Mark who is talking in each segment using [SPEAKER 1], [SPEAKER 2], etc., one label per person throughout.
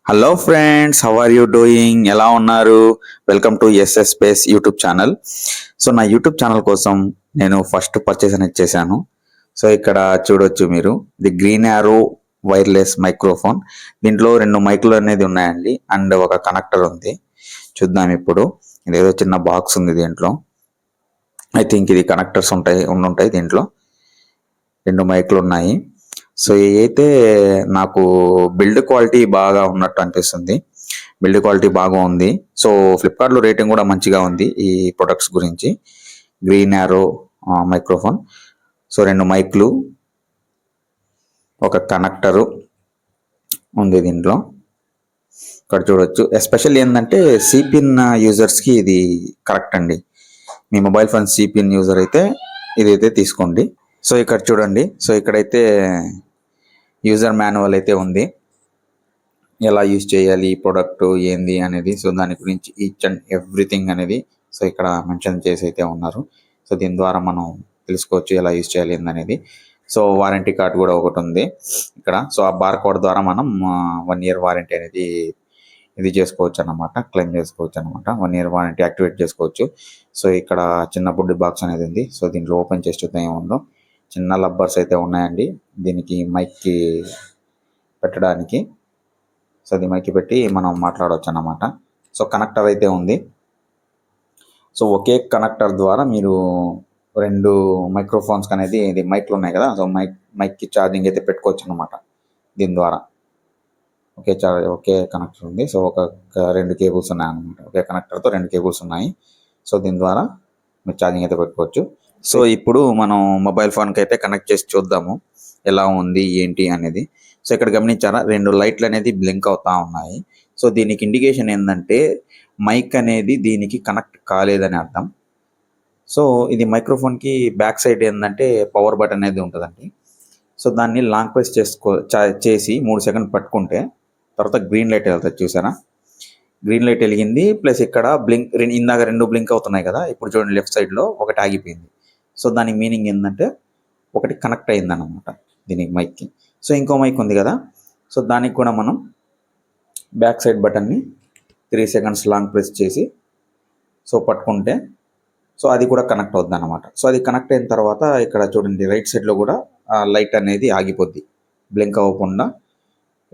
[SPEAKER 1] Hello friends, how are you doing? ఎలా ఉన్నారు? Welcome to SS space YouTube channel. So నా YouTube channel కోసం నేను ఫస్ట్ పర్చేస్ అనేది చేశాను. సో ఇక్కడ చూడొచ్చు మీరు, the green arrow wireless microphone. దీంట్లో 2 మైకులు అనేది ఉన్నాయండి, అండ్ ఒక కనెక్టర్ ఉంది. చూద్దాం ఇప్పుడు. ఇదేదో చిన్న బాక్స్ ఉంది దీంట్లో. ఐ థింక్ ఇది కనెక్టర్స్ ఉండుంటాయి దీంట్లో. 2 మైకులు ఉన్నాయి. సో అయితే నాకు బిల్డ్ క్వాలిటీ బాగా ఉన్నట్టు అనిపిస్తుంది. బిల్డ్ క్వాలిటీ బాగా ఉంది. సో ఫ్లిప్కార్ట్లో రేటింగ్ కూడా మంచిగా ఉంది ఈ ప్రొడక్ట్స్ గురించి. Green arrow microphone. సో 2 మైక్లు, ఒక కనెక్టరు ఉంది దీంట్లో. ఇక్కడ చూడొచ్చు. ఎస్పెషల్లీ ఏంటంటే సిపిన్ యూజర్స్కి ఇది కరెక్ట్ అండి. మీ మొబైల్ ఫోన్ సిపిన్ యూజర్ అయితే ఇదైతే తీసుకోండి. సో ఇక్కడ చూడండి. సో ఇక్కడైతే యూజర్ మాన్యువల్ అయితే ఉంది, ఎలా యూజ్ చేయాలి ఈ ప్రోడక్ట్ ఏంది అనేది. సో దాని గురించి ఈచ్ అండ్ ఎవ్రీథింగ్ అనేది సో ఇక్కడ మెన్షన్ చేసి అయితే ఉన్నారు. సో దీని ద్వారా మనం తెలుసుకోవచ్చు ఎలా యూజ్ చేయాలి ఏందనేది. సో వారంటీ కార్డ్ కూడా ఒకటి ఉంది ఇక్కడ. సో ఆ బార్ కోడ్ ద్వారా మనం 1 year వారంటీ అనేది ఇది చేసుకోవచ్చు అన్నమాట, క్లెయిమ్ చేసుకోవచ్చు అనమాట. 1 year వారంటీ యాక్టివేట్ చేసుకోవచ్చు. సో ఇక్కడ చిన్న బుడ్డి బాక్స్ అనేది ఉంది. సో దీంట్లో ఓపెన్ చేసి చూద్దాం ఏముందో. చిన్న లబ్బర్స్ అయితే ఉన్నాయండి దీనికి, మైక్కి పెట్టడానికి. సో అది మైక్కి పెట్టి మనం మాట్లాడవచ్చు అన్నమాట. సో కనెక్టర్ అయితే ఉంది. సో ఒకే కనెక్టర్ ద్వారా మీరు 2 మైక్రోఫోన్స్ అనేది, ఇది మైక్లు ఉన్నాయి కదా, సో మైక్కి ఛార్జింగ్ అయితే పెట్టుకోవచ్చు అనమాట దీని ద్వారా. ఒకే కనెక్టర్ ఉంది. సో 2 కేబుల్స్ ఉన్నాయి అనమాట. ఒకే కనెక్టర్తో 2 కేబుల్స్ ఉన్నాయి. సో దీని ద్వారా మీరు ఛార్జింగ్ అయితే పెట్టుకోవచ్చు. సో ఇప్పుడు మనం మొబైల్ ఫోన్కి అయితే కనెక్ట్ చేసి చూద్దాము ఎలా ఉంది ఏంటి అనేది. సో ఇక్కడ గమనించారా, 2 లైట్లు అనేది బ్లింక్ అవుతా ఉన్నాయి. సో దీనికి ఇండికేషన్ ఏంటంటే మైక్ అనేది దీనికి కనెక్ట్ కాలేదని అర్థం. సో ఇది మైక్రోఫోన్కి బ్యాక్ సైడ్ ఏంటంటే పవర్ బటన్ అనేది ఉంటుందండి. సో దాన్ని లాంగ్ ప్రెస్ చేసి 3 సెకండ్ పట్టుకుంటే తర్వాత గ్రీన్ లైట్ వెళ్తుంది, చూసారా? గ్రీన్ లైట్ వెలిగింది. ప్లస్ ఇక్కడ బ్లింక్, ఇందాక 2 బ్లింక్ అవుతున్నాయి కదా, ఇప్పుడు చూడండి లెఫ్ట్ సైడ్లో ఒకటి ఆగిపోయింది. సో దాని మీనింగ్ ఏంటంటే ఒకటి కనెక్ట్ అయిందన్నమాట దీనికి, మైక్కి. సో ఇంకో మైక్ ఉంది కదా, సో దానికి కూడా మనం బ్యాక్ సైడ్ బటన్ని 3 సెకండ్స్ లాంగ్ ప్రెస్ చేసి సో పట్టుకుంటే సో అది కూడా కనెక్ట్ అవుద్ది అనమాట. సో అది కనెక్ట్ అయిన తర్వాత ఇక్కడ చూడండి రైట్ సైడ్లో కూడా లైట్ అనేది ఆగిపోద్ది, బ్లింక్ అవ్వకుండా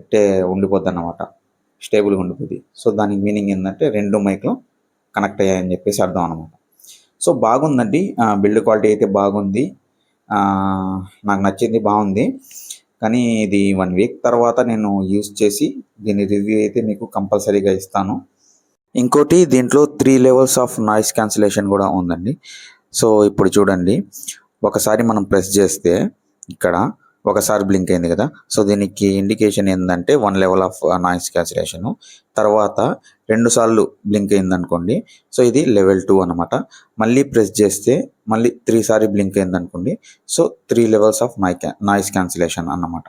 [SPEAKER 1] ఇట్టే ఉండిపోద్ది అన్నమాట, స్టేబుల్గా ఉండిపోద్ది. సో దానికి మీనింగ్ ఏంటంటే 2 మైక్లు కనెక్ట్ అయ్యాయని చెప్పేసి అర్థం అనమాట. సో బాగుందండి, బిల్డ్ క్వాలిటీ అయితే బాగుంది, నాకు నచ్చింది, బాగుంది. కానీ ఇది 1 week తర్వాత నేను యూజ్ చేసి దీని రివ్యూ అయితే మీకు కంపల్సరీగా ఇస్తాను. ఇంకోటి, దీంట్లో 3 levels ఆఫ్ నాయిస్ క్యాన్సిలేషన్ కూడా ఉందండి. సో ఇప్పుడు చూడండి, ఒకసారి మనం ప్రెస్ చేస్తే ఇక్కడ ఒకసారి బ్లింక్ అయింది కదా, సో దీనికి ఇండికేషన్ ఏంటంటే 1 level ఆఫ్ నాయిస్ క్యాన్సిలేషను. తర్వాత 2 సార్లు బ్లింక్ అయింది అనుకోండి, సో ఇది level 2 అనమాట. మళ్ళీ ప్రెస్ చేస్తే మళ్ళీ 3 సారి బ్లింక్ అయింది అనుకోండి, so 3 levels of noise cancellation అన్నమాట.